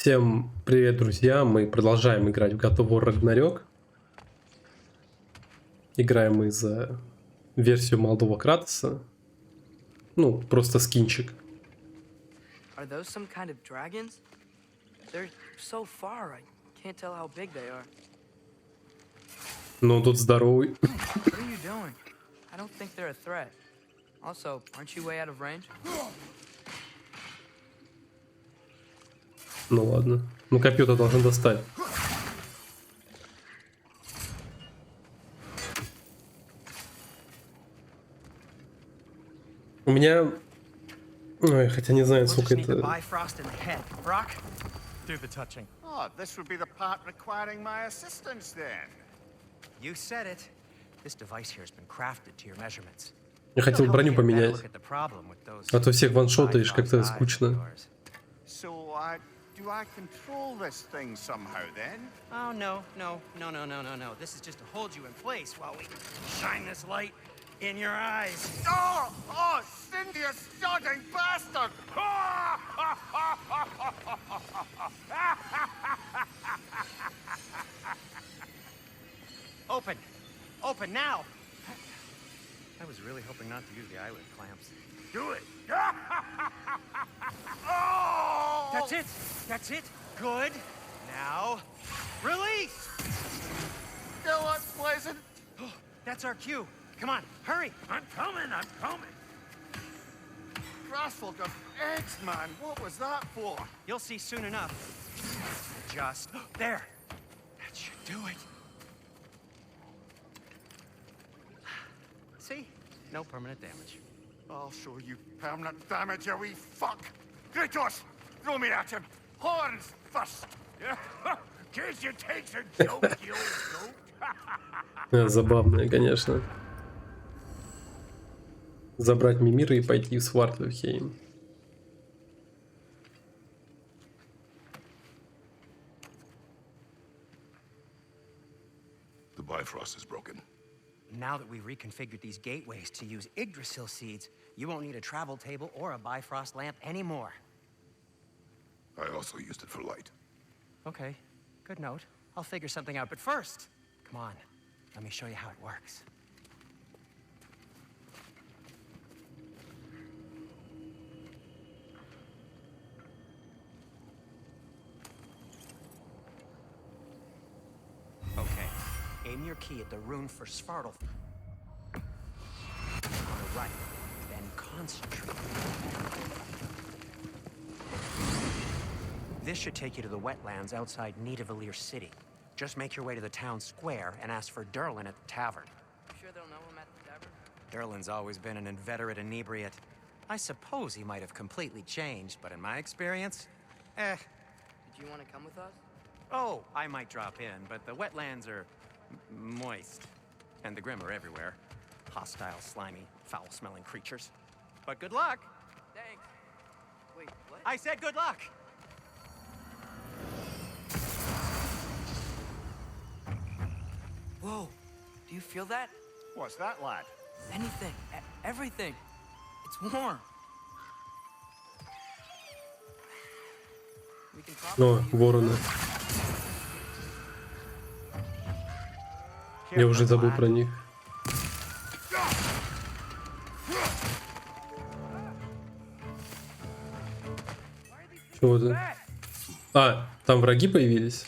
Всем привет, друзья! Мы продолжаем играть в God of War Ragnarök. Играем мы за версию молодого Кратоса. Ну, просто скинчик. Are those some kind of dragons? They're so far, I can't tell how big they are. Но он тут здоровый. What are you doing? I don't think they're a threat. Also, aren't you way out of range? Ну ладно. Ну копье-то должен достать. У меня... Ой, хотя не знаю, сколько это... Oh, this would be the part requiring my assistance then. You said it. This device here has been crafted to your measurements. Я хотел броню поменять. А то всех ваншотаешь, как-то скучно. So, do I control this thing somehow then? Oh, no. This is just to hold you in place while we shine this light in your eyes. Oh, Cindy, you sodding bastard! Open now! I was really hoping not to use the eyelid clamps. Do it! Oh! That's it! Good! Now, release! Still unpleasant. That's our cue. Come on, hurry! I'm coming! Grassful of eggs, man. What was that for? You'll see soon enough. Just there. That should do it. See? No permanent damage. I'll show you permanent damage, you wee fuck! Kratos! Throw me at him! Horns first! Case you takes a joke, you old goat! Забавное, конечно. Забрать Мимира и пойти в Свартлюхейм. The Bifrost is broken. Now that we've reconfigured these gateways to use Yggdrasil seeds, you won't need a travel table or a Bifrost lamp anymore. I also used it for light. Okay, good note. I'll figure something out, but first, come on, let me show you how it works. Okay, aim your key at the rune for Svartalf. On the right, then concentrate. This should take you to the wetlands outside Nidavellir City. Just make your way to the town square and ask for Durlin at the tavern. Sure they'll know him at the tavern? Durlin's always been an inveterate inebriate. I suppose he might have completely changed, but in my experience, Did you want to come with us? Oh, I might drop in, but the wetlands are moist. And the Grim are everywhere. Hostile, slimy, foul-smelling creatures. But good luck! Thanks. Wait, what? I said good luck! Whoa, do you feel that? What's that, lad? Anything, everything. It's warm. We can О, probably вороны. Я уже забыл про них. Чего это? А, там враги появились?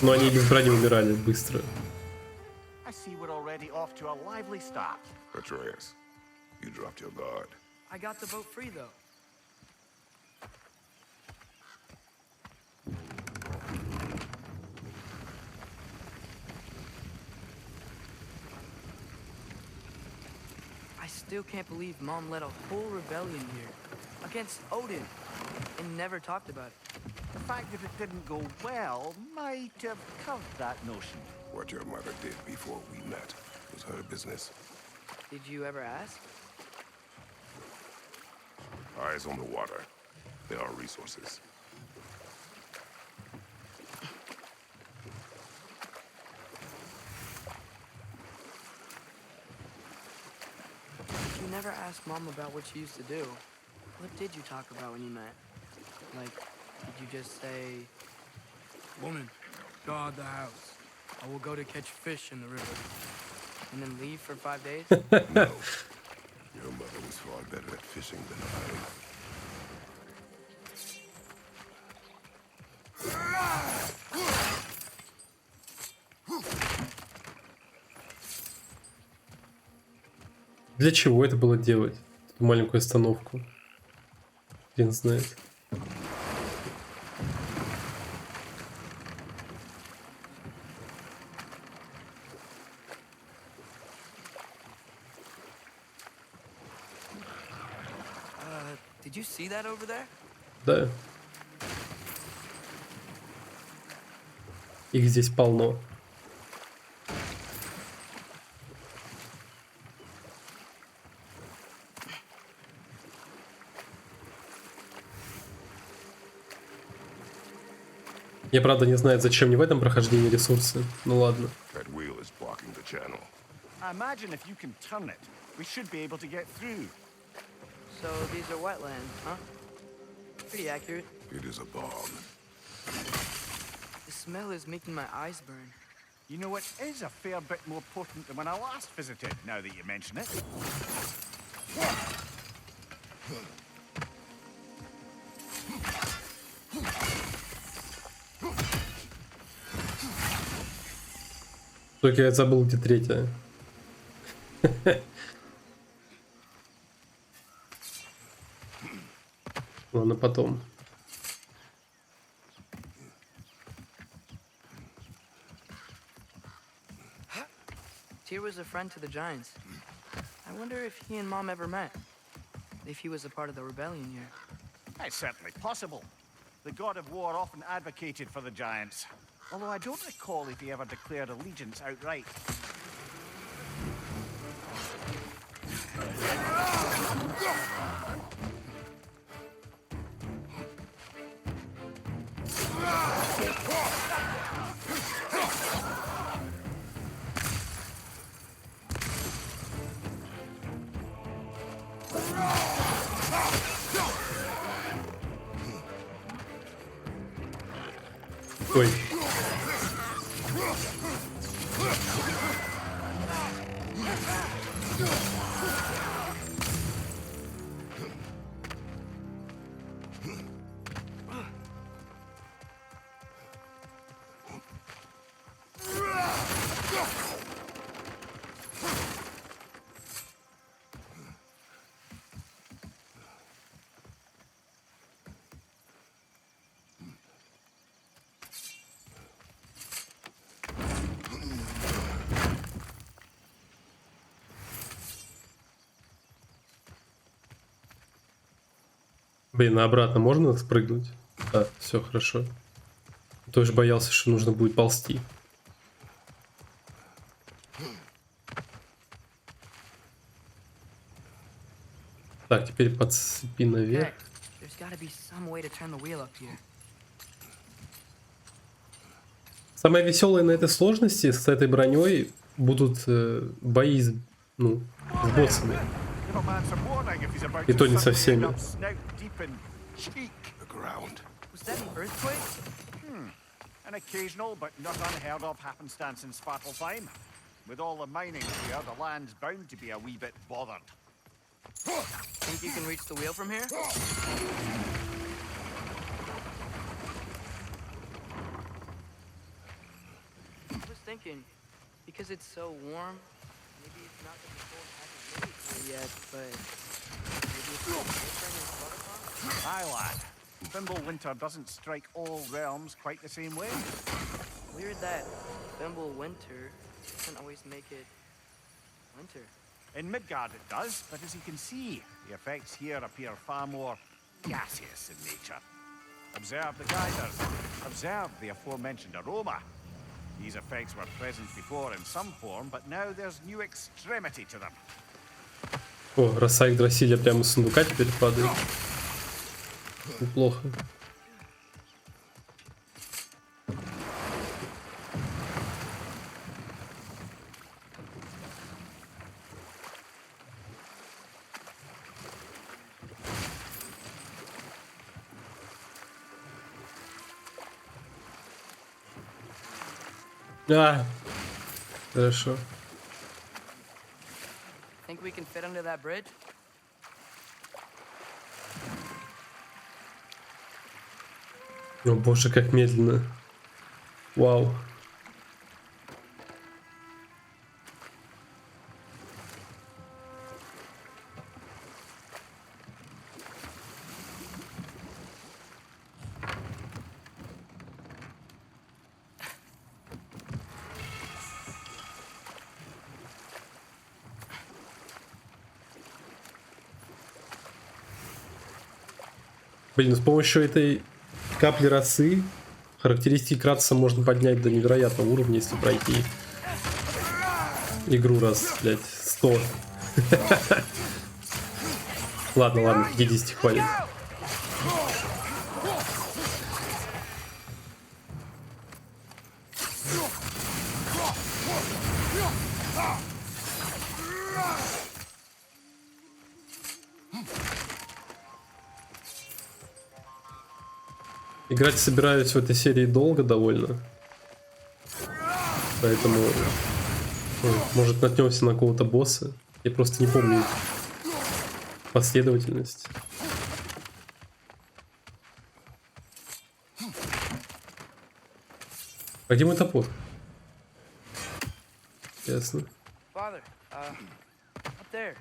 Но они без брони умирали быстро. I see we're already off to a lively start. Atreus, you dropped your guard. I got the boat free though. I still can't believe Mom led a whole rebellion here against Odin and never talked about it. The fact that it didn't go well might have curved that notion. What your mother did before we met was her business. Did you ever ask? Eyes on the water. There are resources. You never asked Mom about what you used to do. What did you talk about when you met? Like, did you just say, "Woman, guard the house. I will go to catch fish in the river," and then leave for 5 days? No. Your mother was far better at fishing than I. Для чего это было делать? Эту маленькую остановку. Хрен знает. Did you see that over there? Да. Их здесь полно. Я, правда, не знаю, зачем мне в этом прохождении ресурсы. Ну ладно. That wheel is blocking the channel. I imagine if you can turn it, we should be able to get through. So these are wetlands, huh? Pretty accurate. It is a bog. The smell is making my eyes burn. You know, it is a fair bit more potent than when I last visited, now that you mention it. Только я забыл, где третья. Ладно, потом. Tyr was a friend to the giants. I wonder if he and Mom ever met. If he was a part of the rebellion here. It's certainly possible. The god of war often advocated for the giants. Although I don't recall if he ever declared allegiance outright. Ой. Блин, а обратно можно спрыгнуть? Да, все хорошо. Тоже боялся, что нужно будет ползти. Так, теперь подцепи наверх. There's gotta be some way to turn the wheel up here. Самое веселое на этой сложности с этой броней будут бои с, ну, с боссами. И то не со всеми. The ground. Was that an earthquake? An occasional but not unheard of happenstance in Svartalfheim. With all the mining here, the land's bound to be a wee bit bothered. Think you can reach the wheel from here? I was thinking, because it's so warm, maybe it's not that the cold hasn't made it here yet, but maybe it's still different in Svartalfheim? Aye, lad. Thimble winter doesn't strike all realms quite the same way. Weird that Thimble winter doesn't always make it winter. In Midgard it does, but as you can see, the effects here appear far more gaseous in nature. Observe the geysers. Observe the aforementioned aroma. These effects were present before in some form, but now there's new extremity to them. О, роса Игдрасиля прямо с сундука теперь падает. Неплохо. А, хорошо. Think we can fit under that bridge? О боже, как медленно. Вау. Блин, с помощью этой капли росы характеристики Кратоса можно поднять до невероятного уровня, если пройти игру раз, блядь, 100. Ладно, ладно, 50 хватит. Играть собираюсь в этой серии долго довольно. Поэтому, может, наткнемся на какого-то босса. Я просто не помню последовательность. А где мой топор? Ясно. Father, up there.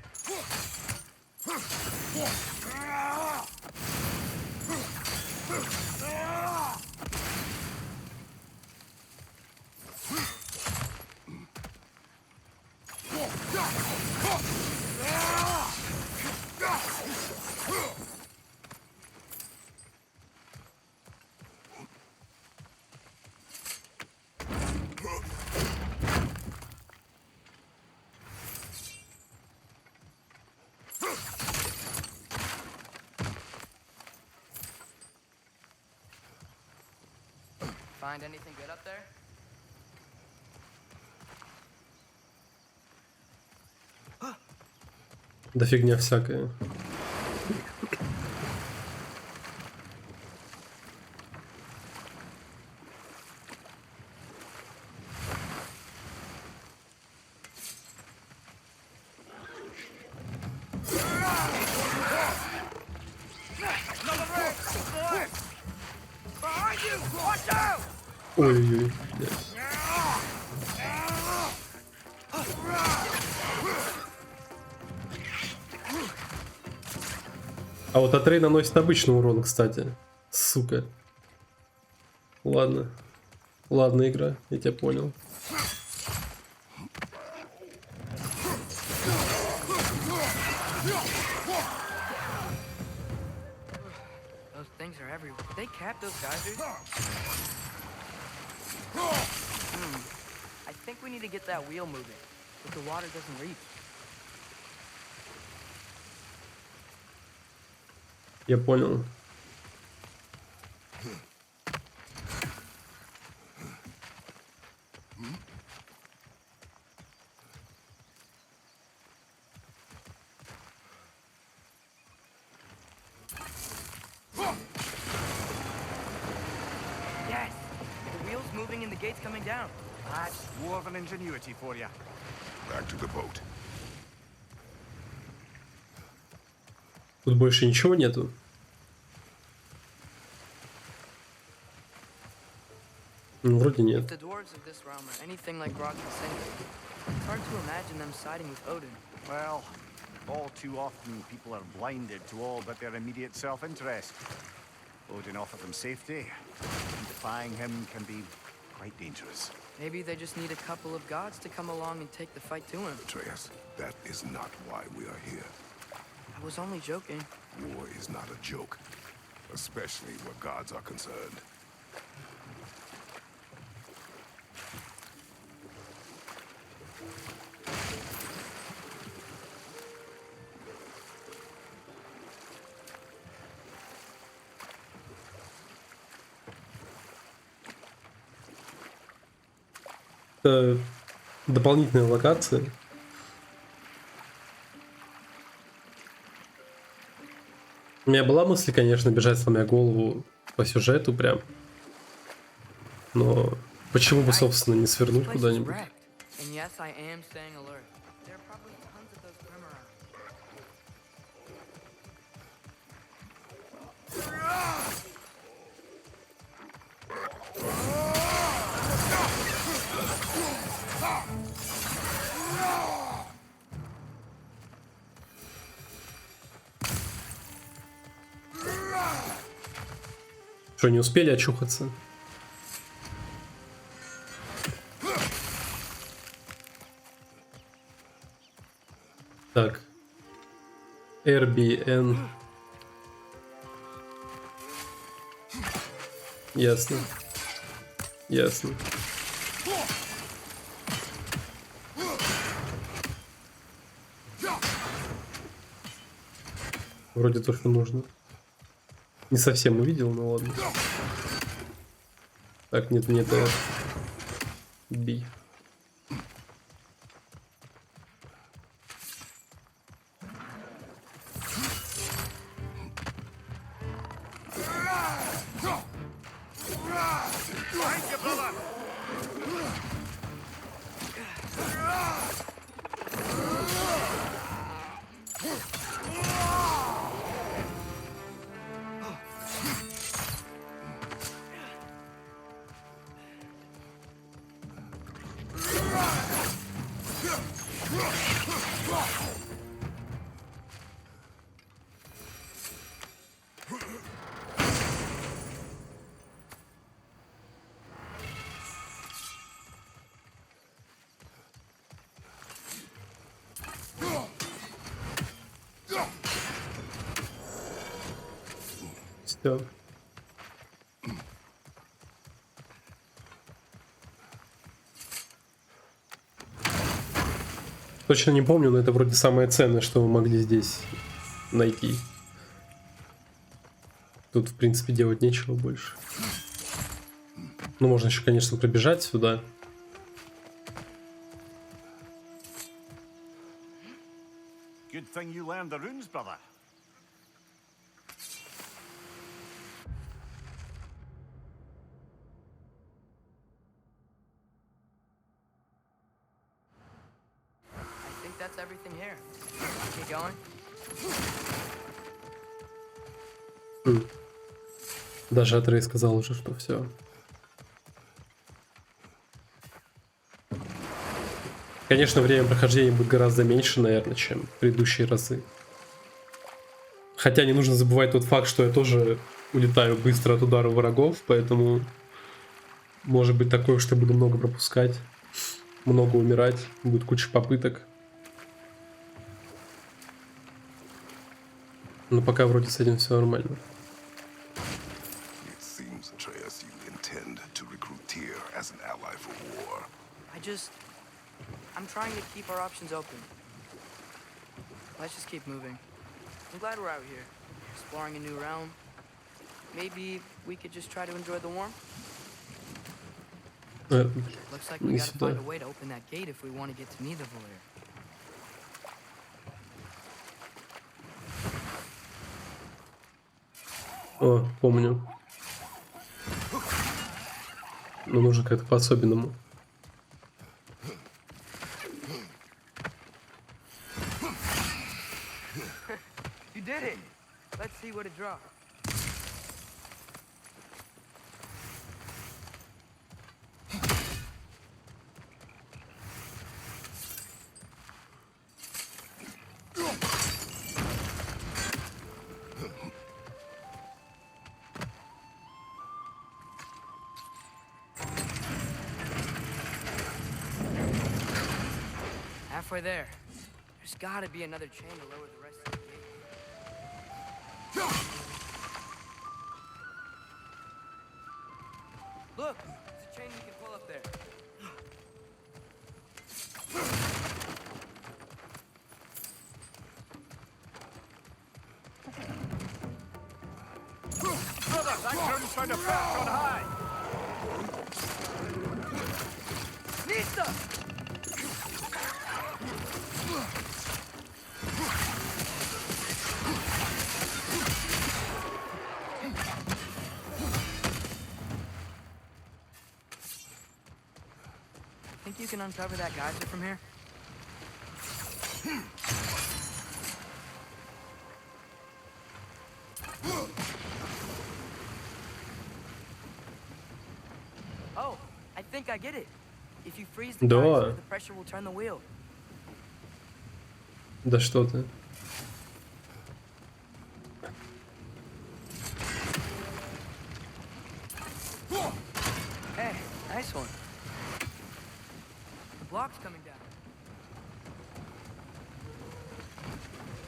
Find anything good up there? Да фигня всякая. Ой-ой-ой. А вот Атрей наносит обычный урон, кстати. Сука. Ладно. Ладно, игра, я тебя понял. Those things are everywhere. Did they cap those geysers? I think we need to get that wheel moving, but the water doesn't reach. Я понял. Yes! The wheel's moving and the gate's coming down. That's dwarven ingenuity for you. Back to the boat. Тут больше ничего нету. Ну, вроде If нет. the dwarves of this realm are anything like Rock and Cinder, it's hard to imagine them siding with Odin. Well, all too often people are blinded to all but their immediate self-interest. Odin offered them safety, and defying him can be quite dangerous. Maybe they just need a couple of gods to come along and take the fight to him. Atreus, that is not why we are here. I was only joking. War is not a joke. especially where gods are concerned. Это дополнительные локации. У меня была мысль, конечно, бежать, сломя голову по сюжету прям. Но почему бы, собственно, не свернуть куда-нибудь? And yes, I am staying alert. There are probably tons of those Grim around. Что, не успели очухаться? Так. RBN. Ясно. Ясно. Вроде то, что нужно. Не совсем увидел, но ладно. Так, нет, нет, это... Би. Все. Точно не помню, но это вроде самое ценное, что мы могли здесь найти. Тут, в принципе, делать нечего больше. Ну, можно еще, конечно, пробежать сюда. Good thing you learned the runes, brother. I think that's everything here. Keep going. Даже Атрей сказал уже, что все. Конечно, время прохождения будет гораздо меньше, наверное, чем предыдущие разы. Хотя не нужно забывать тот факт, что я тоже улетаю быстро от удара врагов, поэтому может быть такое, что я буду много пропускать, много умирать, будет куча попыток. Но пока вроде с этим все нормально. It seems, Atreus, you intend to recruit Tyr as an ally for war. I'm trying to keep our options open. Let's just keep moving. I'm glad we're out here, exploring a new realm. Maybe we could just try to enjoy the warmth? Looks like we gotta find a way to open that gate if we want to get to Nidavellir. О, помню. Но нужно как-то по-особенному. You did it! Let's see what it draws. Halfway there. There's gotta be another chain to lower the rest of the gate. One found a perch on high. Nista! Think you can uncover that geyser from here? Oh, I think I get it. If you freeze the Да. geyser, the pressure will turn the wheel. Да что ты. Hey, nice one. The block's coming down.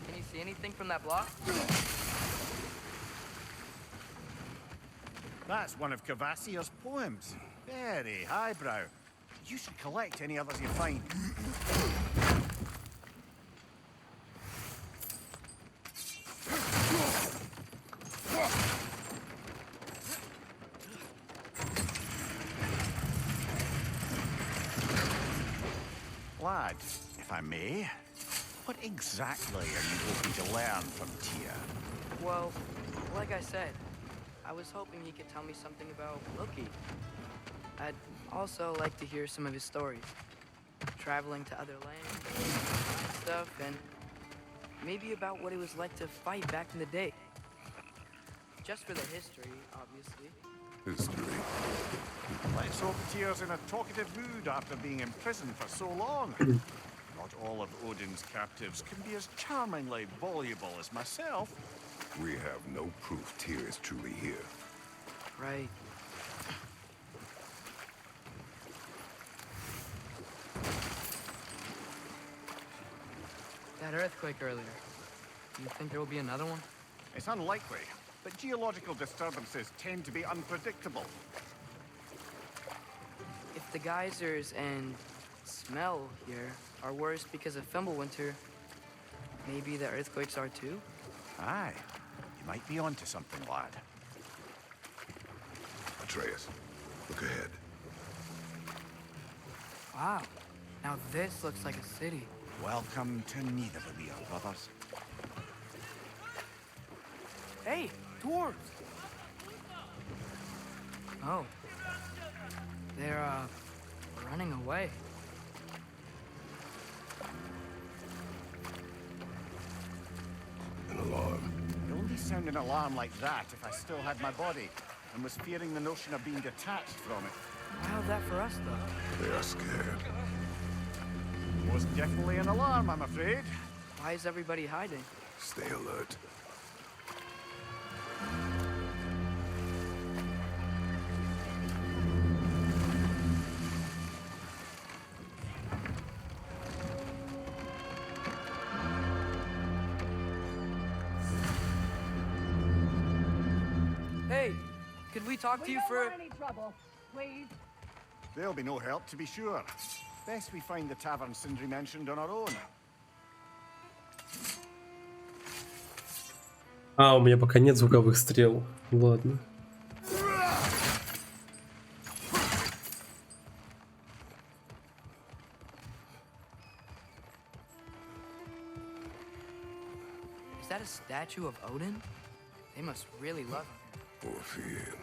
Can you see anything from that block? That's one of Cavassier's poems. Very highbrow. You should collect any others you find. Lad, if I may, what exactly are you hoping to learn from Tyr? Well, like I said, I was hoping he could tell me something about Loki. I'd also like to hear some of his stories. Traveling to other lands, stuff, and maybe about what it was like to fight back in the day. Just for the history, obviously. History. Let's hope Tyr's in a talkative mood after being imprisoned for so long. Not all of Odin's captives can be as charmingly voluble as myself. We have no proof Tyr is truly here. Right. That earthquake earlier. You think there will be another one? It's unlikely, but geological disturbances tend to be unpredictable. If the geysers and smell here are worse because of Fimbulwinter, maybe the earthquakes are too? Aye, you might be onto something, lad. Atreus, look ahead. Wow. Now this looks like a city. Welcome to Nidavellir, brothers. Hey, dwarves! Oh. They're, running away. An alarm. I'd only sound an alarm like that if I still had my body and was fearing the notion of being detached from it. How's that for us, though? They are scared. Was definitely an alarm, I'm afraid. Why is everybody hiding? Stay alert. Hey, could we talk to you for... any trouble, please. There'll be no help, to be sure. Best we find the tavern Sindri mentioned on our own. А, у меня пока нет звуковых стрел. Ладно. Is that a statue of Odin? They must really love him. Orphean.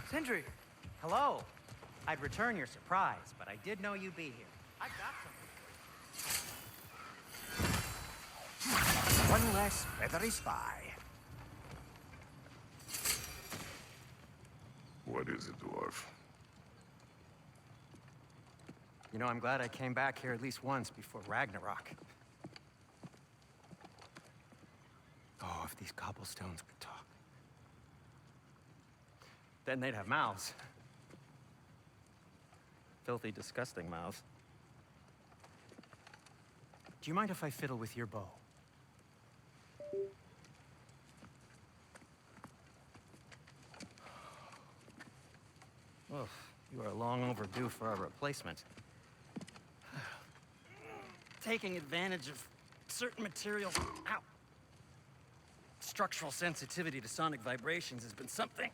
Sindri! Hello. I'd return your surprise, but I did know you'd be here. I got something. One less feathery spy. What is it, dwarf? You know, I'm glad I came back here at least once before Ragnarök. Oh, if these cobblestones could talk. Then they'd have mouths. Filthy, disgusting mouths. Do you mind if I fiddle with your bow? Oh, you are long overdue for a replacement. Taking advantage of certain materials. Ow. Structural sensitivity to sonic vibrations has been something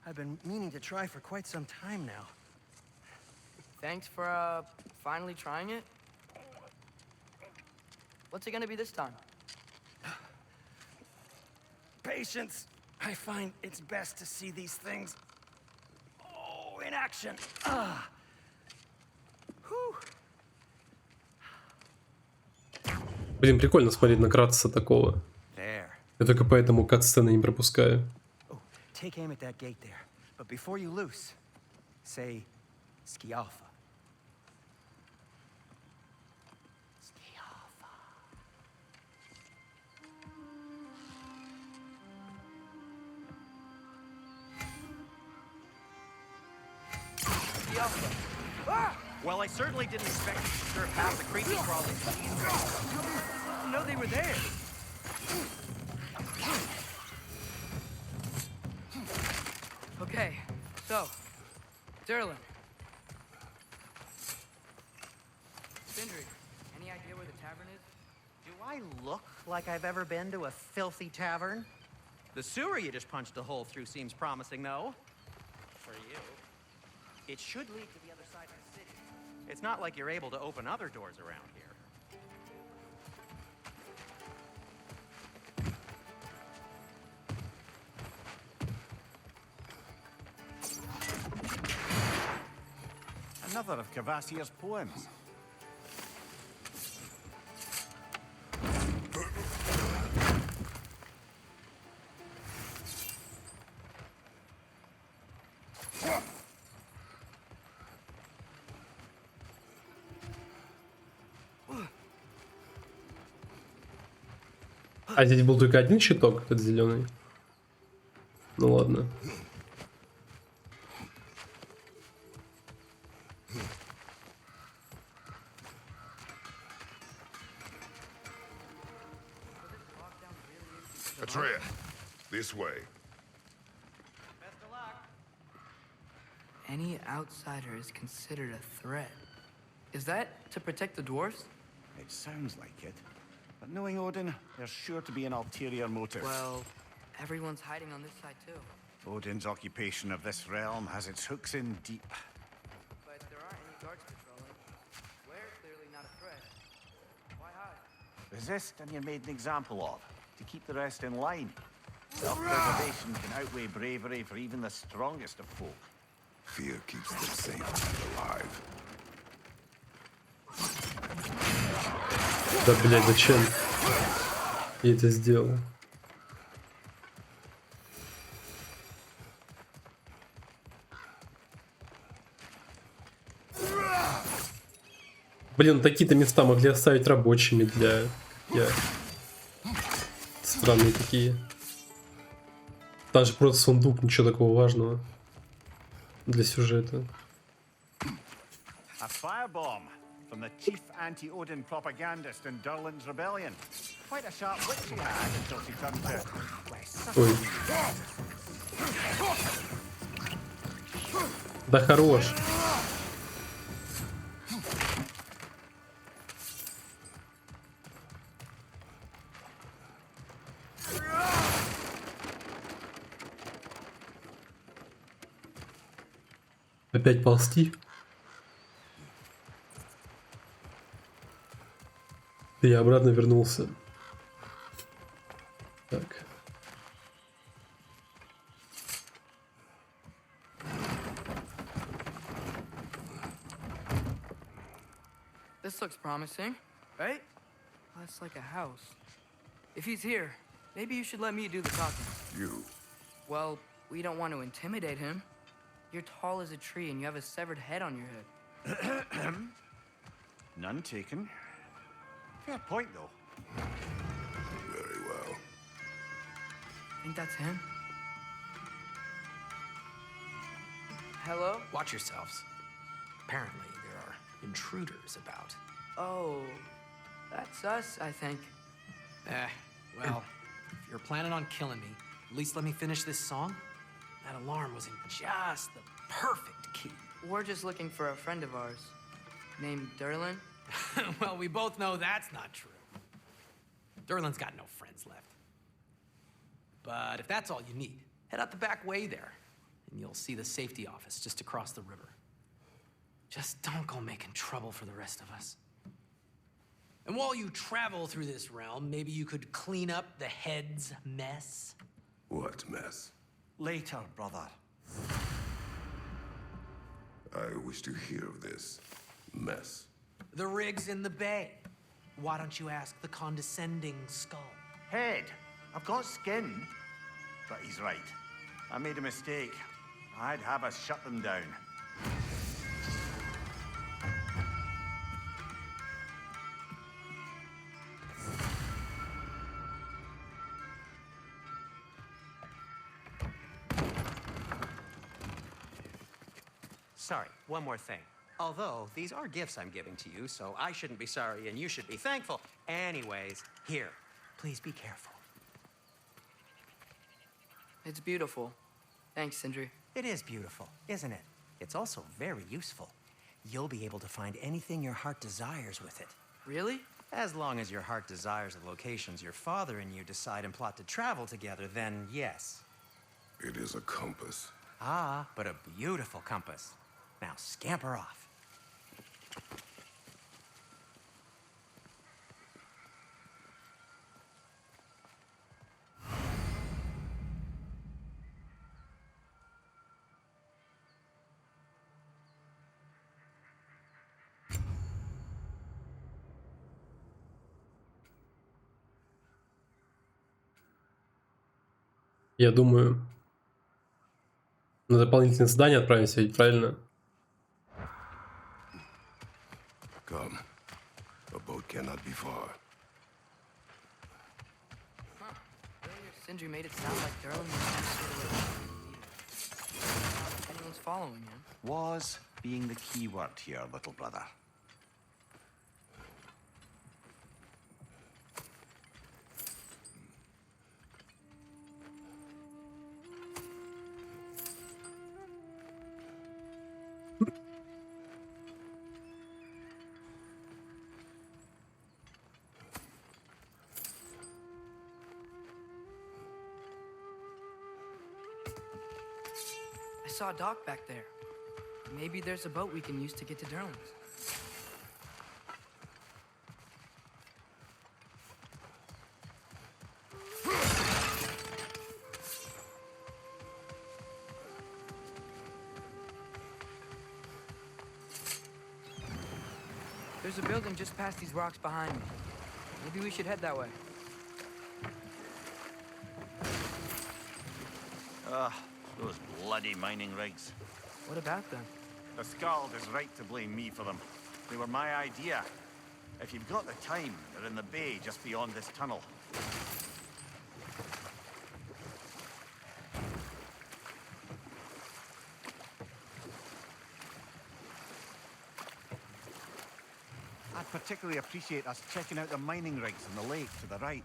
I've been meaning to try for quite some time now. Thanks for, finally trying it. What's it gonna be this time? Patience. I find it's best to see these things, in action. Whew. Блин, прикольно смотреть на Кратоса такого. There. Я только поэтому кат-сцены не пропускаю. Oh, take aim at that gate there. But before you loose, say Skialfa. Skialfa. Well, I certainly didn't expect you to surpass the creepy crawling disease. No, they were there. Okay, so, Derlin. Sindri, any idea where the tavern is? Do I look like I've ever been to a filthy tavern? The sewer you just punched a hole through seems promising, though. For you. It should lead to the other side of the city. It's not like you're able to open other doors around here. Another of Kvasir's poems. А здесь был только один щиток, этот зеленый. Ну ладно. Atrey, this way. Best of luck. Any outsider is considered a threat. Is that to protect the dwarves? It sounds like it. But knowing Odin, there's sure to be an ulterior motive. Well, everyone's hiding on this side too. Odin's occupation of this realm has its hooks in deep. But there aren't any guards patrolling. We're clearly not a threat. Why hide? Resist and you're made an example of, to keep the rest in line. Self-preservation can outweigh bravery for even the strongest of folk. Fear keeps them safe and alive. Да, блядь, зачем я это сделал? Блин, такие-то места могли оставить рабочими для... Странные такие. Там же просто сундук, ничего такого важного для сюжета. A firebomb from the chief anti-Odin propagandist in Durlin's rebellion. Quite a sharp wit she had until she turned to... Ой. Да хорош. Опять ползти. И я обратно вернулся. Так. This looks promising, right? That's like a house. If he's here, maybe you should let me do the talking. You. Well, we don't want to intimidate him. You're tall as a tree and you have a severed head on your head. None taken. Fair point, though. Very well. Think that's him? Hello? Watch yourselves. Apparently, there are intruders about. Oh, that's us, I think. Well, if you're planning on killing me, at least let me finish this song. That alarm was in just the perfect key. We're just looking for a friend of ours named Derlin. Well, we both know that's not true. Derlin's got no friends left. But if that's all you need, head out the back way there, and you'll see the safety office just across the river. Just don't go making trouble for the rest of us. And while you travel through this realm, maybe you could clean up the head's mess? What mess? Later, brother. I wish to hear of this mess. The rig's in the bay. Why don't you ask the condescending skull? Head, I've got skin. But he's right. I made a mistake. I'd have us shut them down. Sorry, one more thing. Although, these are gifts I'm giving to you, so I shouldn't be sorry and you should be thankful. Anyways, here, please be careful. It's beautiful. Thanks, Sindri. It is beautiful, isn't it? It's also very useful. You'll be able to find anything your heart desires with it. Really? As long as your heart desires the locations your father and you decide and plot to travel together, then yes. It is a compass. Ah, but a beautiful compass. Now scamper off. Я думаю, на дополнительное задание отправимся, ведь правильно? Come. A boat cannot be far. Earlier, Sindri made it sound like Derlin was if anyone's following him. Was being the key word here, little brother. I saw a dock back there. Maybe there's a boat we can use to get to Derlin's. There's a building just past these rocks behind me. Maybe we should head that way. Those bloody mining rigs. What about them? The Skald is right to blame me for them. They were my idea. If you've got the time, they're in the bay just beyond this tunnel. I'd particularly appreciate us checking out the mining rigs in the lake to the right.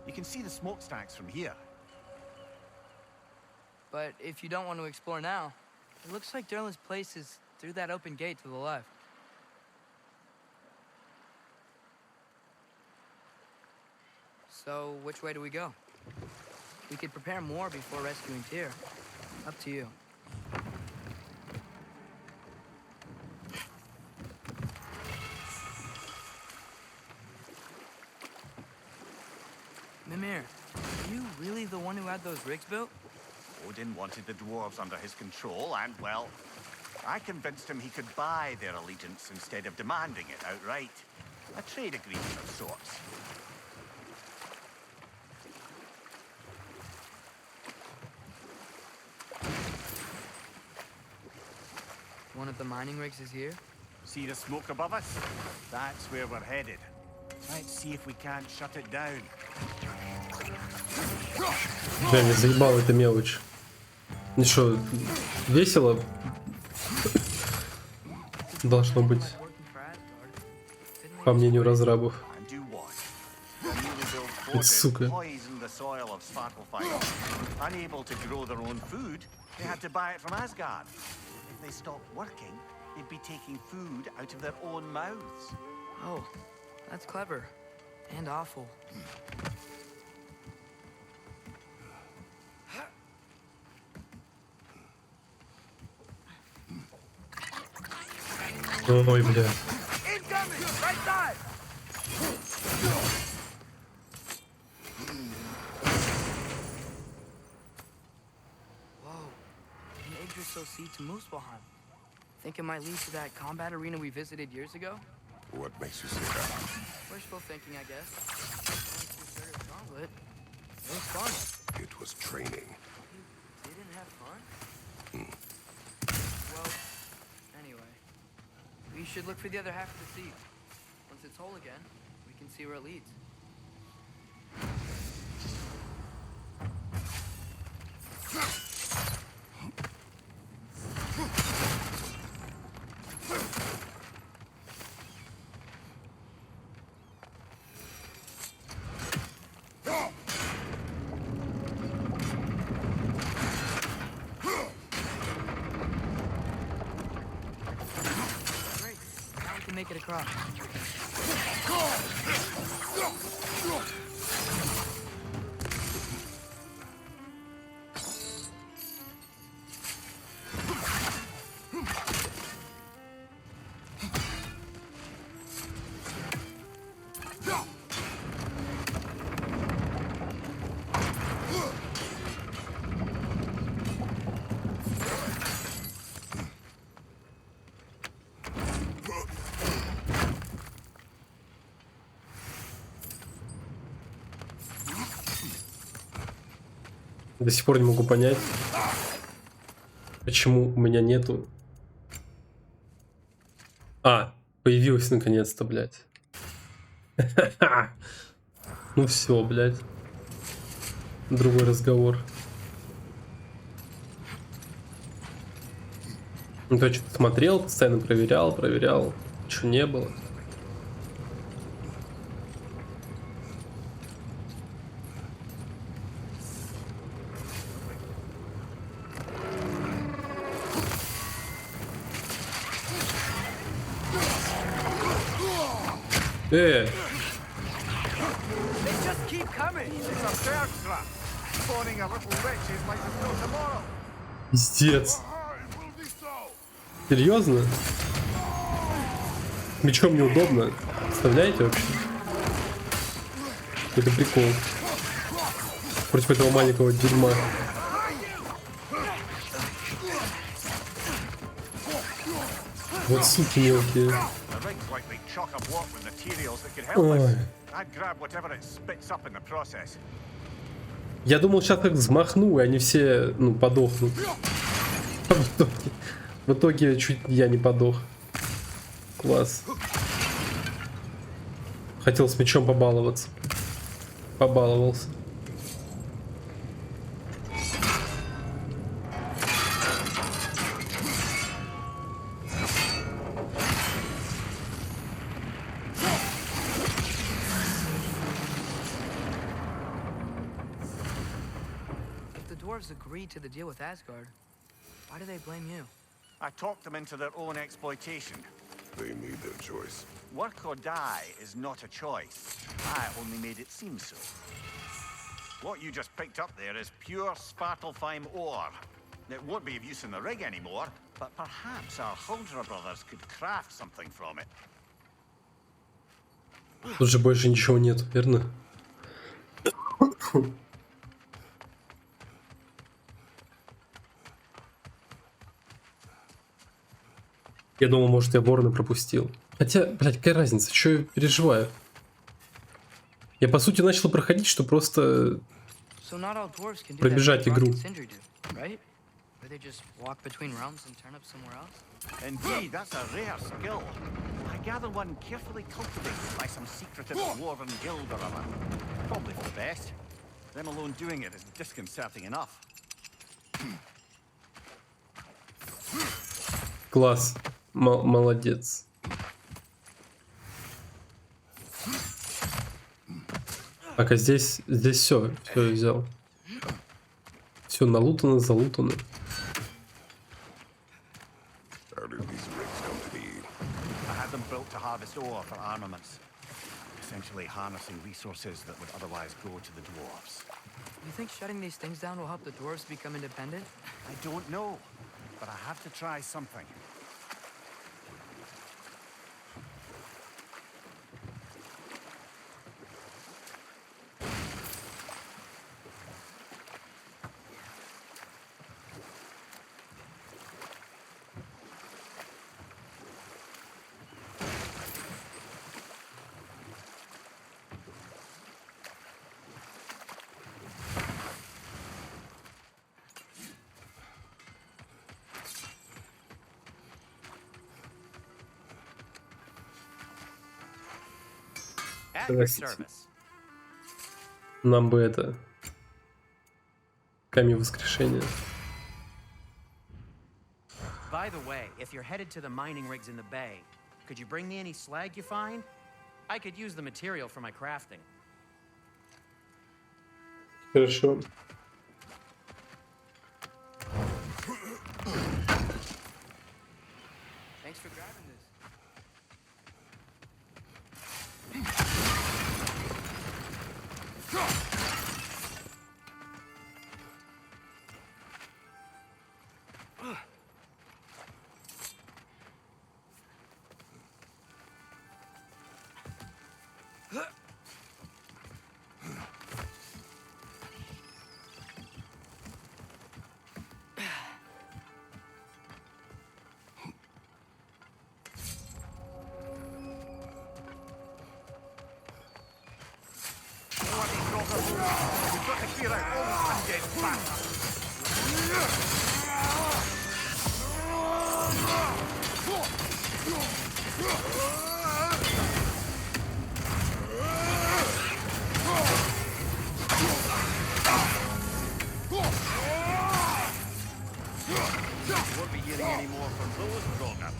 You can see the smokestacks from here. But if you don't want to explore now, it looks like Derlin's place is through that open gate to the left. So, which way do we go? We could prepare more before rescuing Tyr. Up to you. Mimir, are you really the one who had those rigs built? Odin wanted the dwarves under his control, and, well, I convinced him he could buy their allegiance instead of demanding it outright. A trade agreement of sorts. One of the mining rigs is here? See the smoke above us? That's where we're headed. Let's see if we can't shut it down. Бля, меня заебала эта мелочь. Ну что, весело? Должно быть, по мнению разрабов. And do what? Newly built forges Сука. poisoned the soil of Svartalfheim. Unable to grow their own food, they had to buy it from Asgard. they stopped working, they'd be taking food out of their own mouths. Oh, that's clever. And awful. Ой, бля. Incoming! Right side! Whoa. An Yggdrasil seed to Muspelheim. Think it might lead to that combat arena we visited years ago? What makes you say that? Wishful thinking, I guess. Gauntlet. It was fun. It was training. You didn't have fun? Well, anyway. We should look for the other half of the seed. Once it's whole again, we can see where it leads. Great. Now we can make it across. До сих пор не могу понять, почему у меня нету. А, появилась наконец-то, блядь. Ну все, блядь. Другой разговор. Ну то что-то смотрел, постоянно проверял, ничего не было. They just keep coming. It's a third trap. Spawning a little witches like there's no tomorrow. Пиздец. It will be so. Серьезно? Мечом неудобно. Представляете вообще? Это прикол. Против этого маленького дерьма. Вот суки мелкие. The rig's likely chock-a-block with materials that could help us. I'd grab whatever it spits up in the process. Я думал, сейчас как взмахну, и они все, ну, подохнут. В итоге чуть я не подох. Класс. Хотел с мечом побаловаться. Побаловался. Dwarves agreed to the deal with Asgard. Why do they blame you? I talked them into their own exploitation. They made their choice. Work or die is not a choice. I only made it seem so. What you just picked up there is pure Svartalfheim ore. It won't be of use in the rig anymore, but perhaps our Huldra brothers could craft something from it. Тут же больше ничего нет, верно? Я думал, может, я ворона пропустил. Хотя, блядь, какая разница, что я переживаю? Я, по сути, начал проходить, что просто пробежать игру. Indeed, that's a rare skill. I gather one carefully cultivated by some secretive dwarven guild or other. Probably for the best. Them alone doing it is disconcerting enough. Класс. Молодец. Так, а здесь все я взял. Все налутано, залутано. built to harvest ore for armaments. Essentially harnessing resources that would otherwise go to the dwarves. You think shutting these things down will help the dwarves become independent? I don't know, but I have to try something. At your service. Нам бы это... Камень воскрешения. By the way, if you're headed to the mining rigs in the bay, could you bring me any slag you find? I could use the material for my crafting. Хорошо. Thanks for grabbing this. We've got to clear out all these undead bastards. Won't be hearing any more from those Rogan.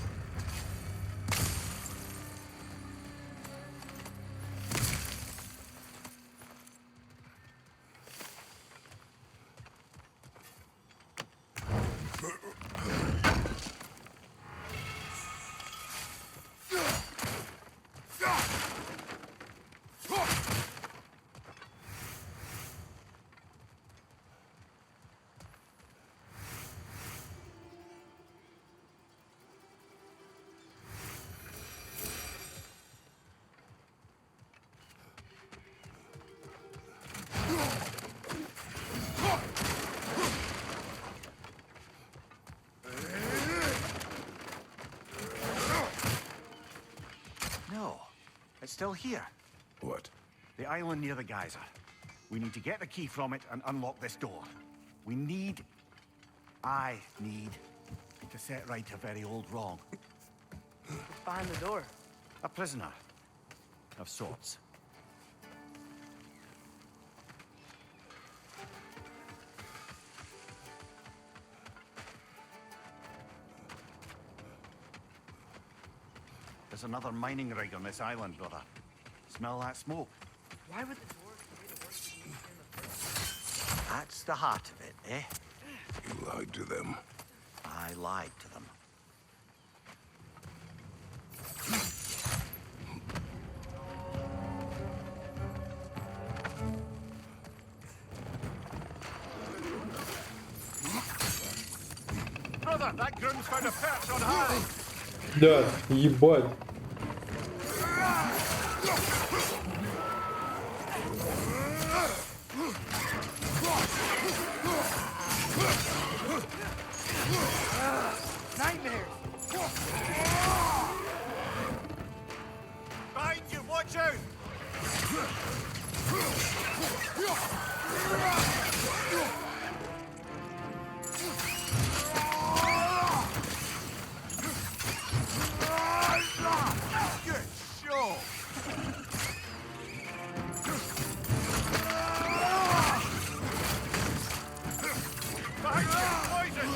No, it's still here. What? The island near the geyser. We need to get the key from it and unlock this door. I need to set right a very old wrong. What's behind the door? A prisoner of sorts. There's another mining rig on this island, brother. Smell that smoke? Why would the dwarves pay to work for you in the first place? That's the heart of it, eh? You lied to them. I lied to them. Brother, that groom's found a perch on high. Да, ебать. Nightmares! Behind you, watch out! Good show! Behind you, poison!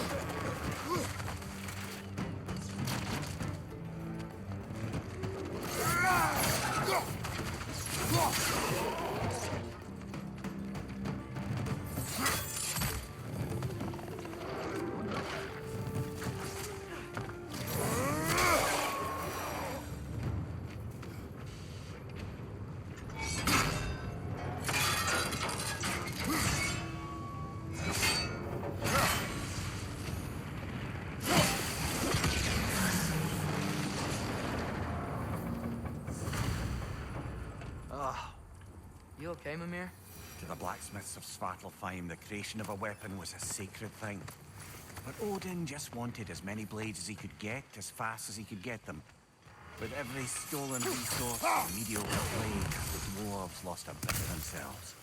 You okay, Mimir? To the blacksmiths of Svartalfheim, the creation of a weapon was a sacred thing. But Odin just wanted as many blades as he could get, as fast as he could get them. With every stolen resource and mediocre blade, the dwarves lost a bit of themselves.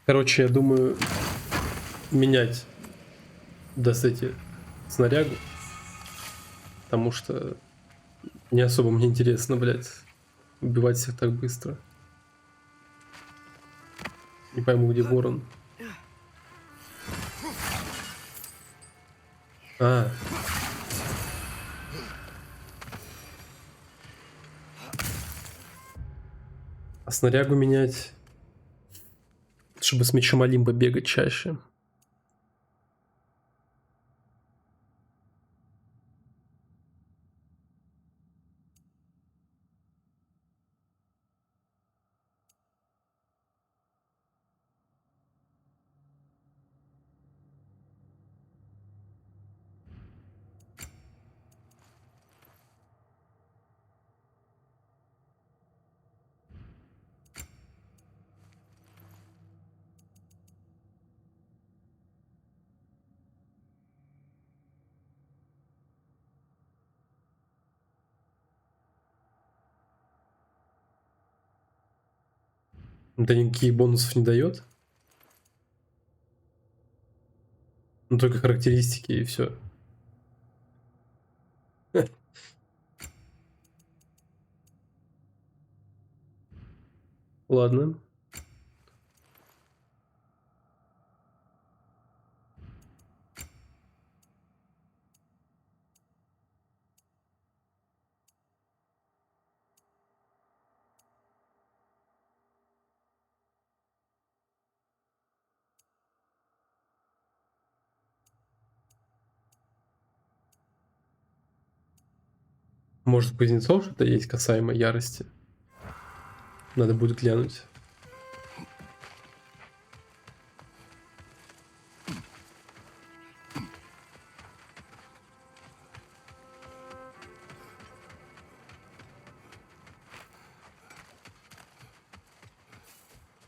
Короче, я думаю менять эти снарягу, потому что не особо мне интересно, блядь, убивать всех так быстро. Не пойму, где ворон. А. А снарягу менять, чтобы с мечом Олимпа бегать чаще. Это никаких бонусов не дает. Ну, только характеристики и все. Ладно. Может, у кузнецов что-то есть касаемо ярости? Надо будет глянуть.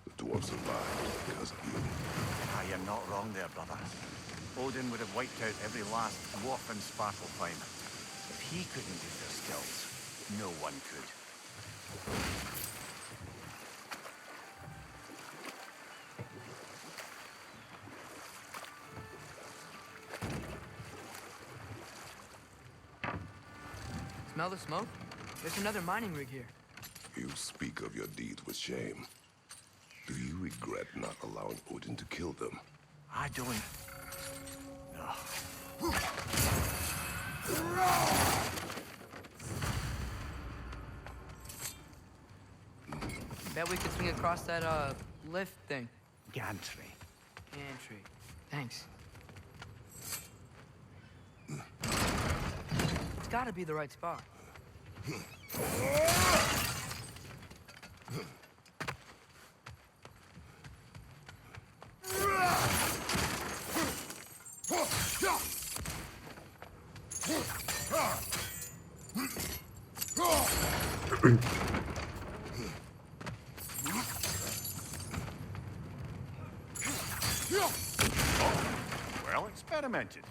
The dwarves survived because of you. Ah, you're not wrong there, brother. Odin would have wiped out every last dwarf in Svartalfheim. If he couldn't use their skills, no one could. Smell the smoke? There's another mining rig here. You speak of your deeds with shame. Do you regret not allowing Odin to kill them? I don't... No. Bet we could swing across that, lift thing. Gantry. Gantry. Thanks. It's gotta be the right spot. tormented.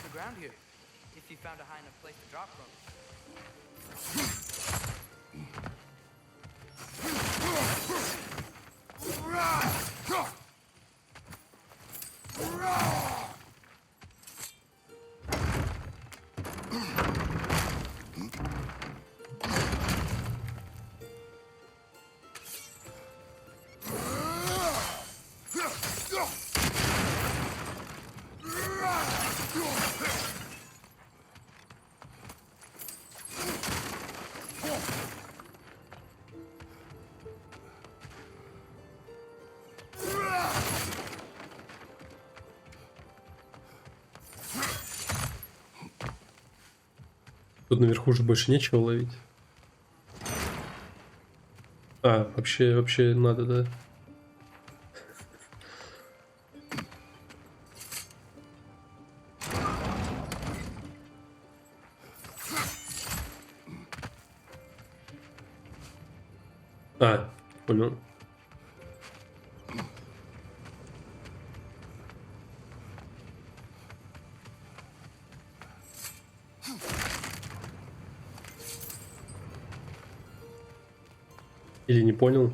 The ground here. If you found a high enough place to drop from. Тут наверху уже больше нечего ловить. А, вообще надо, да. А, понял. Или не понял?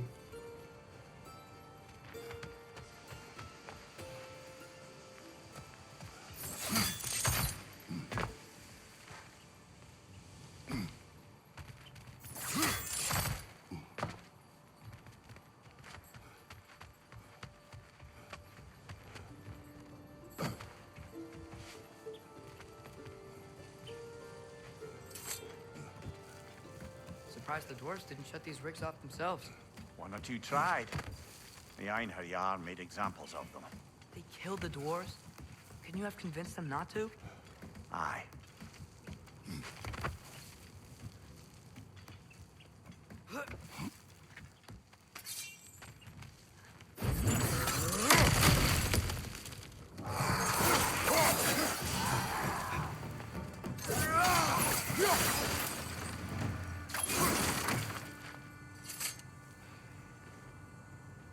Surprised the dwarves didn't shut these rigs off themselves. One or two tried. The Einherjar made examples of them. They killed the dwarves? Couldn't you have convinced them not to? Aye.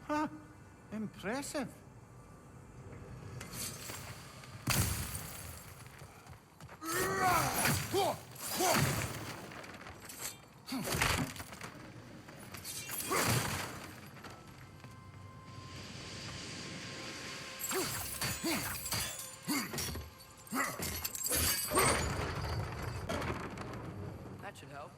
Huh. Impressive. That should help.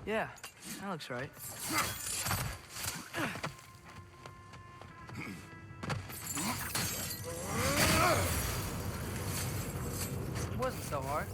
Yeah, that looks right. It wasn't so hard.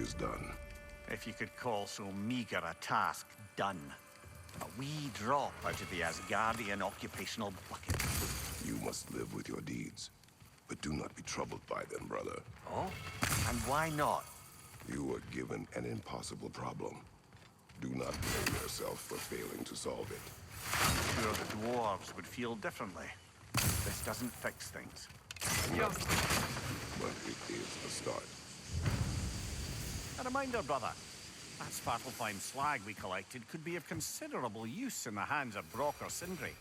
is done. If you could call so meager a task done. A wee drop out of the Asgardian occupational bucket. You must live with your deeds, but do not be troubled by them, brother. Oh? And why not? You were given an impossible problem. Do not blame yourself for failing to solve it. I'm sure the dwarves would feel differently. This doesn't fix things. No, but it is a start. A reminder, brother. That Svartalfheim slag we collected could be of considerable use in the hands of Brock or Sindri.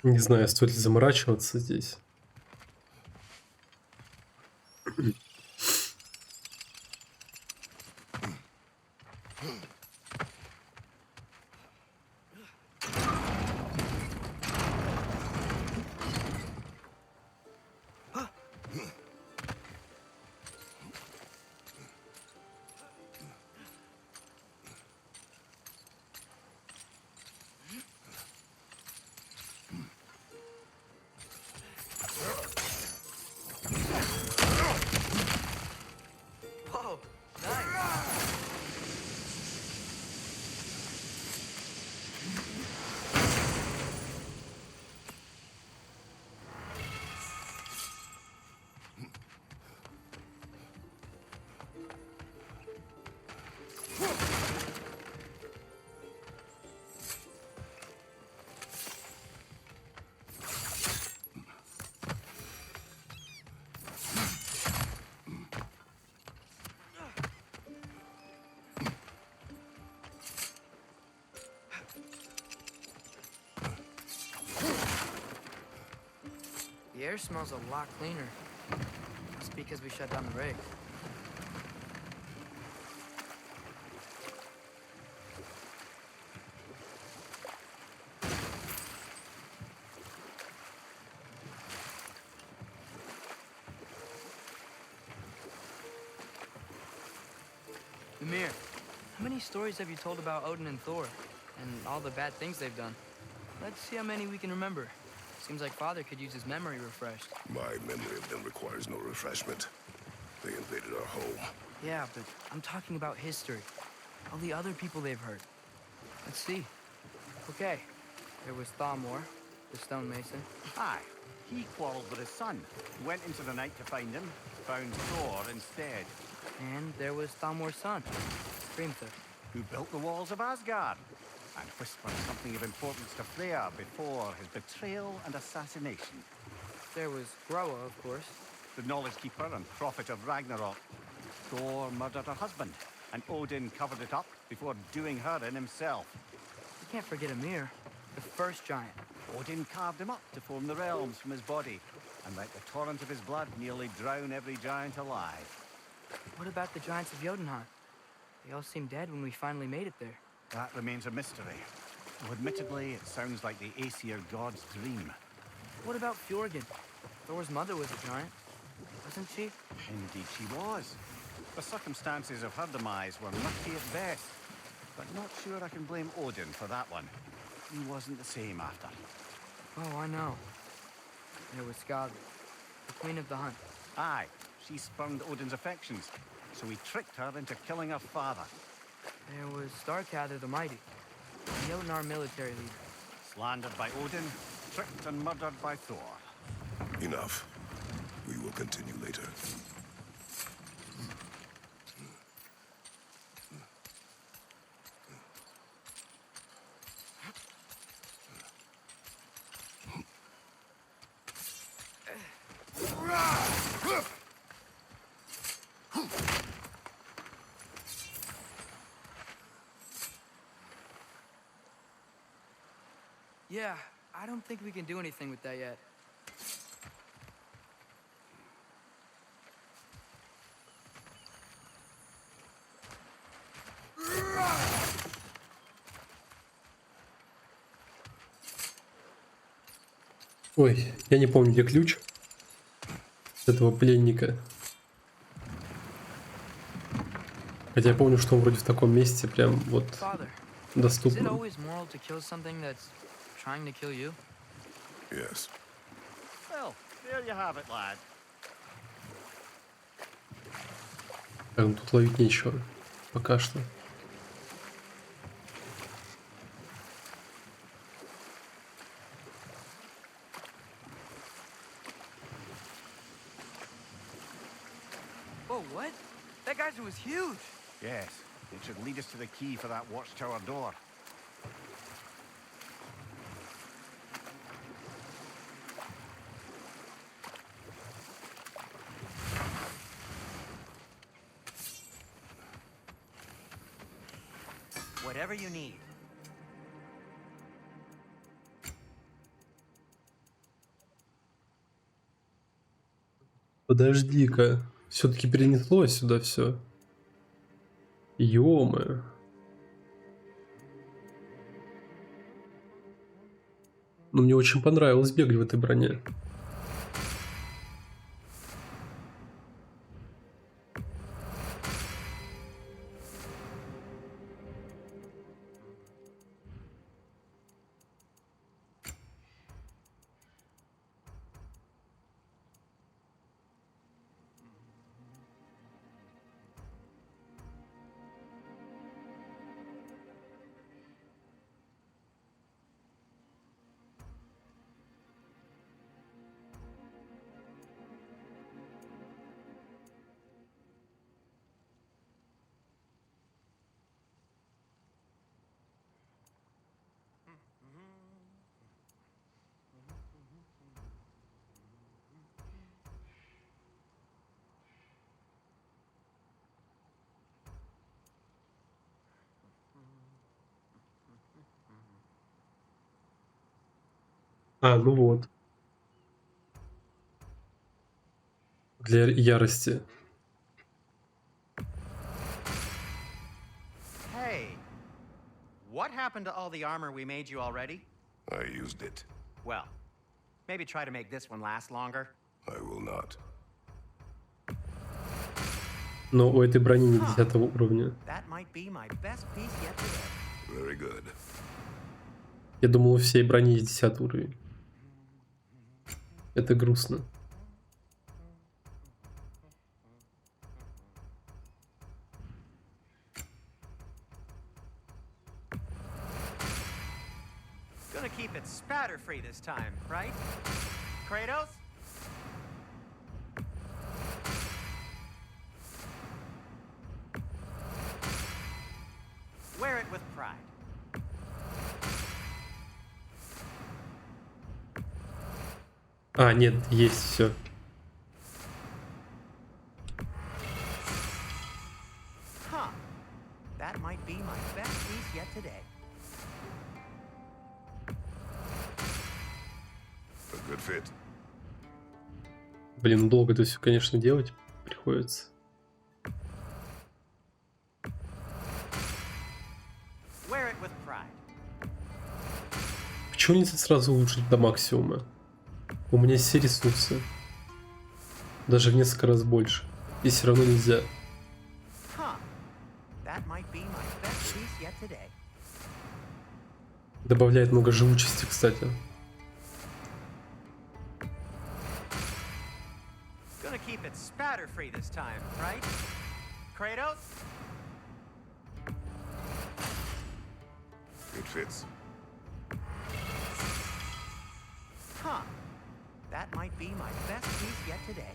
Не знаю, стоит ли заморачиваться здесь. Whoa, nice. The air smells a lot cleaner. Must be because we shut down the rig. Mimir, how many stories have you told about Odin and Thor? And all the bad things they've done? Let's see how many we can remember. Seems like Father could use his memory refreshed. My memory of them requires no refreshment. They invaded our home. Yeah, but I'm talking about history. All the other people they've hurt. Let's see. Okay, there was Thamor, the stonemason. Aye, he quarreled with his son. Went into the night to find him, found Thor instead. And there was Thamor's son, Grimthur. Who built the walls of Asgard and whispered something of importance to Freya before his betrayal and assassination. There was Groa, of course. The knowledge keeper and prophet of Ragnarök. Thor murdered her husband, and Odin covered it up before doing her in himself. You can't forget Ymir, the first giant. Odin carved him up to form the realms from his body, and let the torrent of his blood nearly drown every giant alive. What about the giants of Jotunheim? They all seemed dead when we finally made it there. That remains a mystery. Though admittedly, it sounds like the Aesir god's dream. What about Fjorgyn? Thor's mother was a giant, wasn't she? Indeed she was. The circumstances of her demise were murky at best, but not sure I can blame Odin for that one. He wasn't the same after. Oh, I know. There was Skadi, the queen of the hunt. Aye, she spurned Odin's affections, so he tricked her into killing her father. There was Starkather the Mighty, the Jotnar military leader. Slandered by Odin, tricked and murdered by Thor. Enough. We will continue later. Yeah, I don't think we can do anything with that yet. Ой, я не помню, где ключ этого пленника. Хотя я помню, что он вроде в таком месте прям вот Father, is it доступно. always moral to kill something that's trying to kill you? Yes. Well, there you have it, lad. Так, ну тут ловить нечего. Пока что. Whoa, what? That geyser was huge. Yes, it should lead us to the key for that watchtower door. Whatever you need. Подожди-ка. Все-таки перенесло сюда все. Ё-моё. Ну, мне очень понравилось бегать в этой броне. А, ну вот. Для ярости. Hey, what happened to all the armor we made you already? I used it. Well, maybe try to make this one last longer. I will not. Но у этой брони не 10 уровня. That might be my best piece yet today. Very good. Я думал, у всей брони есть 10 уровень. Это грустно. Gonna keep it spatter-free this time, right? Kratos? Wear it with pride. А, нет, есть все. Huh. That might be my best piece yet today. A good fit. Блин, долго это все, конечно, делать приходится. Wear it with pride. Почему нельзя сразу улучшить до максимума? У меня все ресурсы. Даже в несколько раз больше. И все равно нельзя. Huh. That might be my best piece yet today. Добавляет много живучести, кстати. Gonna keep it spatter-free this time, right? Kratos? It fits. Huh. That might be my best piece yet today.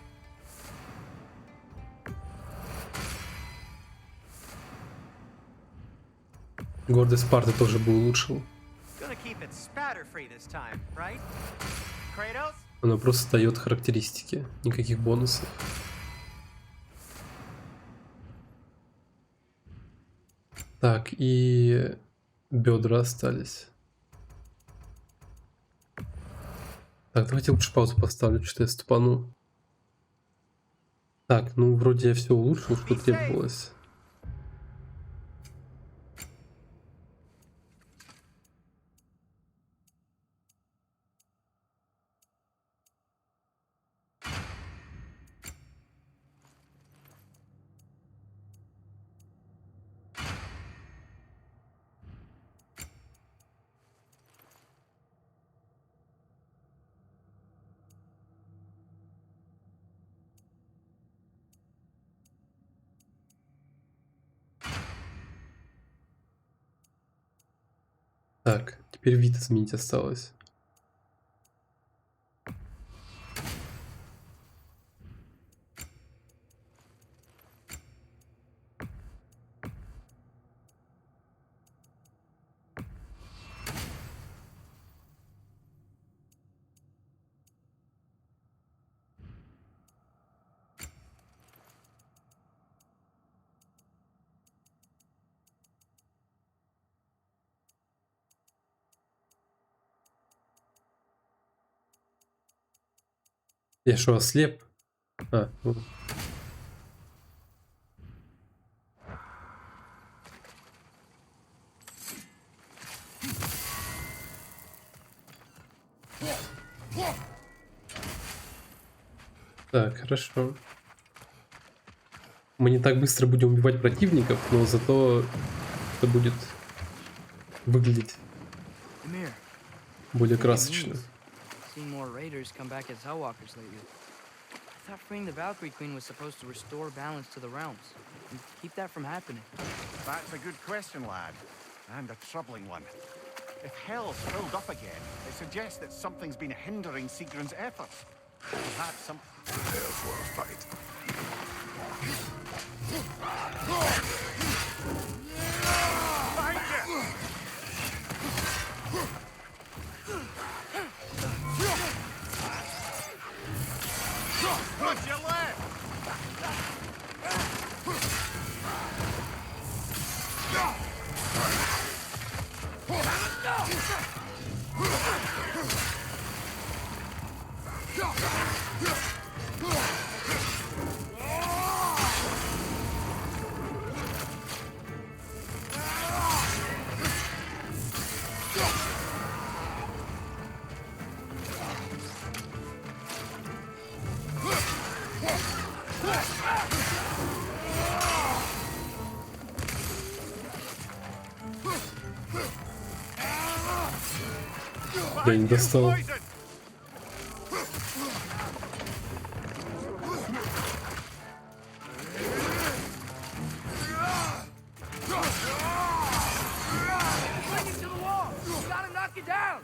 Гордость Спарты тоже бы улучшил. Gonna keep it spatter-free this time, right? Kratos? Она просто дает характеристики. Никаких бонусов. Так, и бедра остались. Так, давайте лучше паузу поставлю, что-то я ступану. Так, ну вроде я все улучшил, что требовалось. Так, теперь вид изменить осталось. Я что, ослеп? А, ну. Так, хорошо. Мы не так быстро будем убивать противников, но зато это будет выглядеть Mimir, более what it красочно. means. Seen more raiders come back as Hellwalkers lately. I thought freeing the Valkyrie Queen was supposed to restore balance to the realms and keep that from happening. That's a good question, lad. And a troubling one. If hell's filled up again, it suggests that something's been hindering Sigrun's efforts. Perhaps some... Prepare for a fight. Behind you! Watch your left! Я не достал. Poison! Bring him to the wall! Gotta knock it down!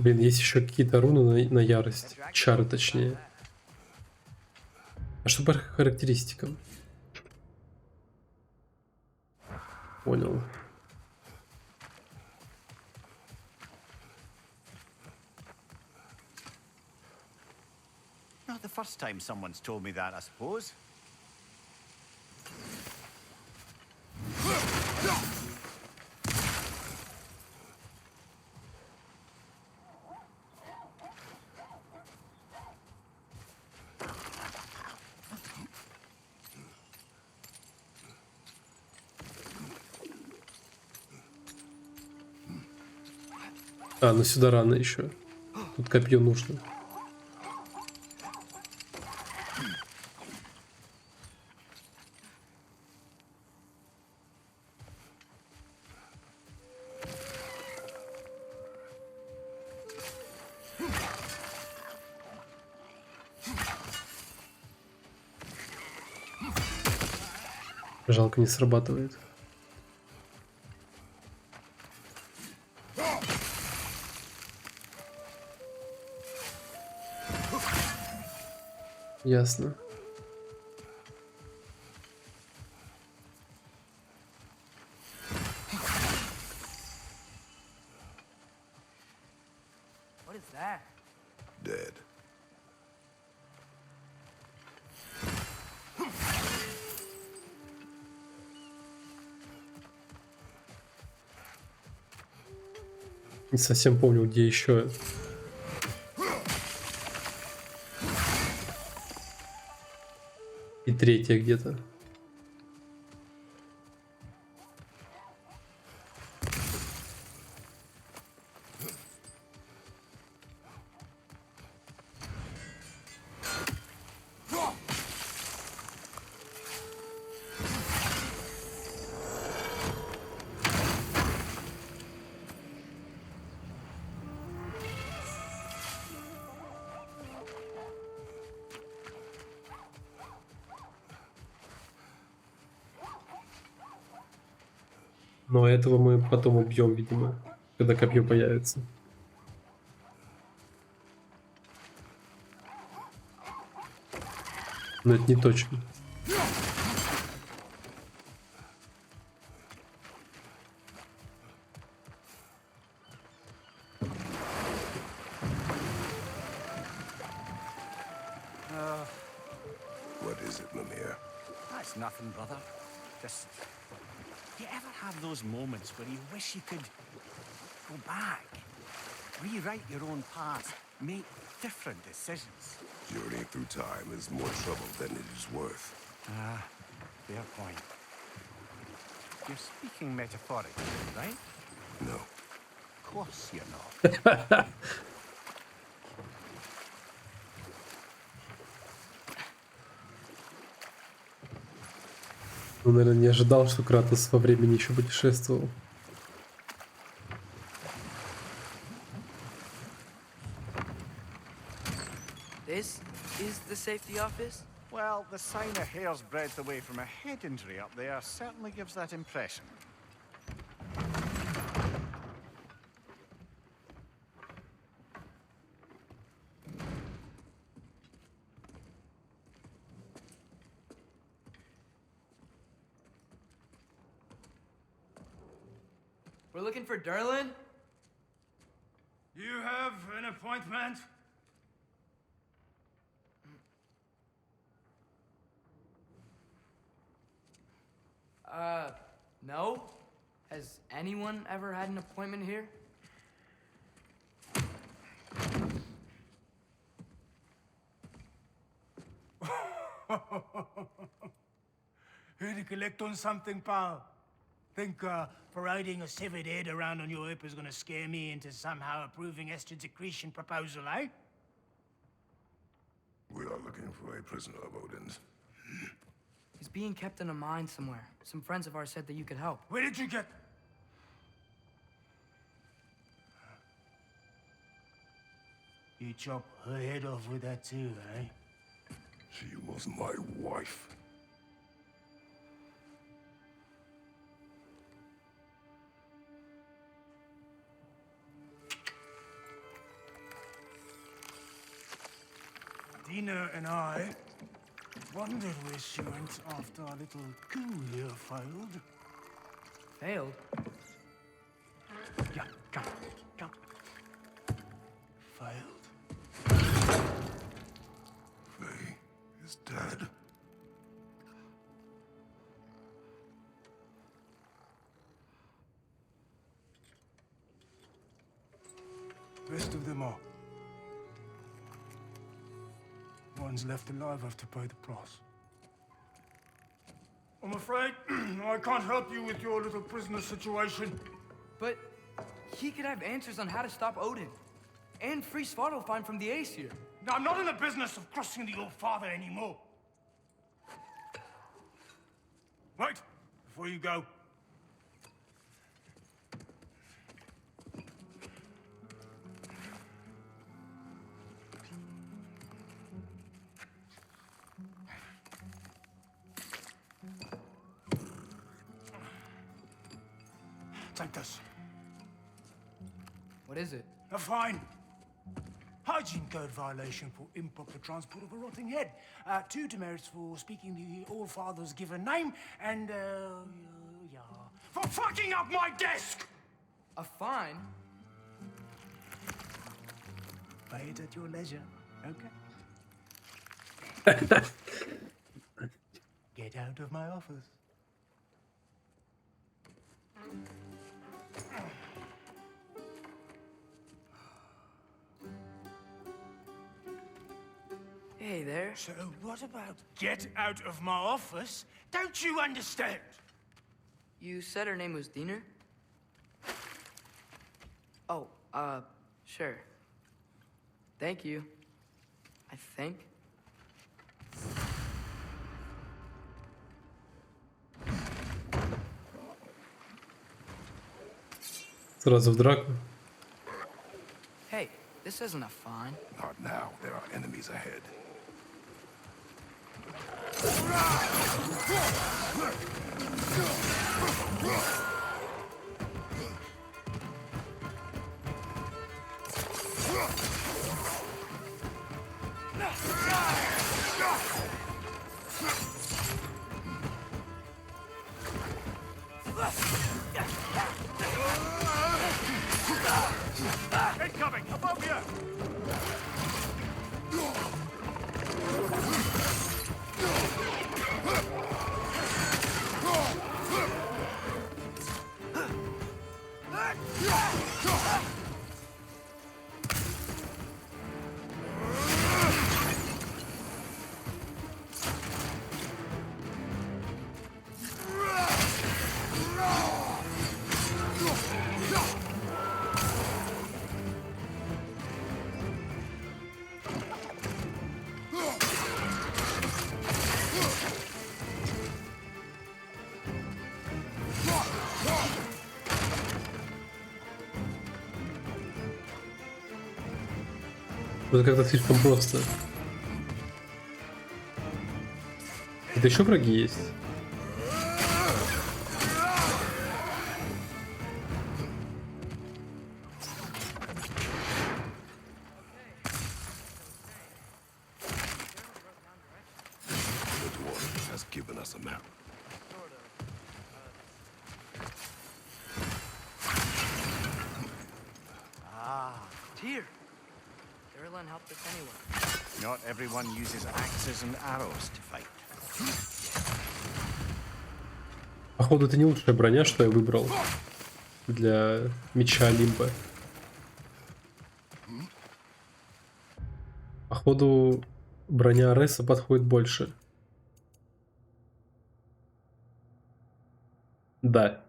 Блин, есть еще какие-то руны на ярость. Чары, точнее. А что по характеристикам? Понял. Not the first time someone's told me that, I suppose. А, ну сюда рано еще. Тут копье нужно. Жалко, не срабатывает. Ясно. What is that? Dead. Не совсем помню, где еще. И третья где-то. Но этого мы потом убьем, видимо, когда копье появится. Но это не точно. What is it, Mimir? That's nothing, brother. Just... You ever have those moments where you wish you could go back, rewrite your own path, make different decisions? Journeying through time is more trouble than it is worth. Ah, fair point. You're speaking metaphorically, right? No. Of course you're not. Он, наверное, не ожидал, что Кратос во времени еще путешествовал. This is the safety office? Well, the sign a hair's breadth away from a head injury up there certainly gives that impression. We're looking for Derlin? Do you have an appointment? No. Has anyone ever had an appointment here? Here to collect on something, pal. Think parading a severed head around on your hip is gonna scare me into somehow approving estrogen secretion proposal, eh? We are looking for a prisoner of Odin's. He's being kept in a mine somewhere. Some friends of ours said that you could help. Where did you get... You chop her head off with that too, eh? She was my wife. Dina and I wondered where she went after our little coup here failed. Failed? Yeah, come. Failed. Faye is dead. Rest of them are. Ones left alive have to pay the price. I'm afraid I can't help you with your little prisoner situation. But he could have answers on how to stop Odin. And free Svartalfheim from the Aesir. Now, I'm not in the business of crossing the old father anymore. Right, before you go. Take this. What is it? A fine. Hygiene code violation for improper transport of a rotting head. 2 demerits for speaking the All-Father's given name, and, yeah. For fucking up my desk! A fine? Pay it at your leisure, okay? Get out of my office. Hey there. So what about get out of my office? Don't you understand? You said her name was Diener? Oh, sure. Thank you. I think. Сразу в драку. Hey, this isn't a fine. Not now. There are enemies ahead. Incoming! Above you! Это как-то слишком просто. Это еще враги есть? The dwarf has given us a map. Tyr! Durlan helped us anyway. Not everyone uses axes and arrows to fight. Походу, это не лучшая броня, что я выбрал для меча Олимпа. Походу, броня Ареса подходит больше. Да.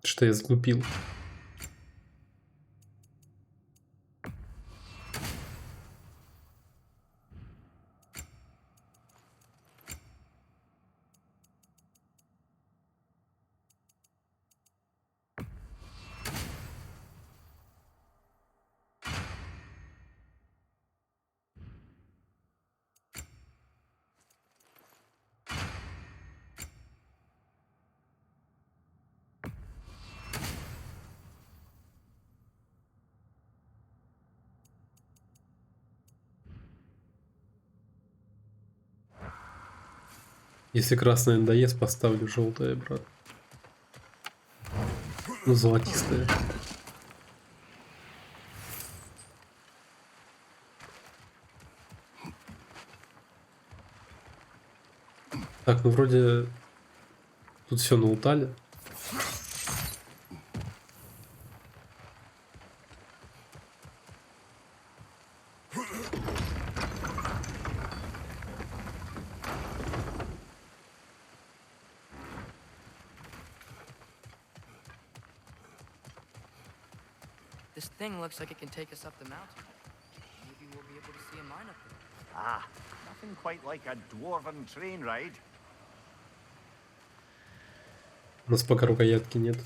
Что я сглупил. Если красное надоест, поставлю желтое, брат. Ну, золотистое. Так, ну вроде тут все налутали. This thing looks like it can take us up the mountain. Maybe we'll be able to see a mine up there. Ah, nothing quite like a dwarven train ride. У нас пока рукоятки нет.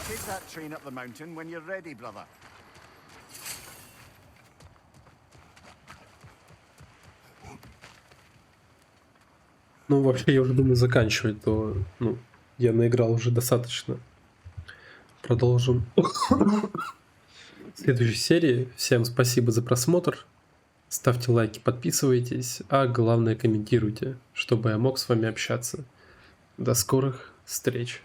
Take that train up the mountain when you're ready, brother. Ну, вообще, я уже думаю заканчивать, то, ну, я наиграл уже достаточно. Продолжим в следующей серии. Всем спасибо за просмотр. Ставьте лайки, подписывайтесь, а главное комментируйте, чтобы я мог с вами общаться. До скорых встреч.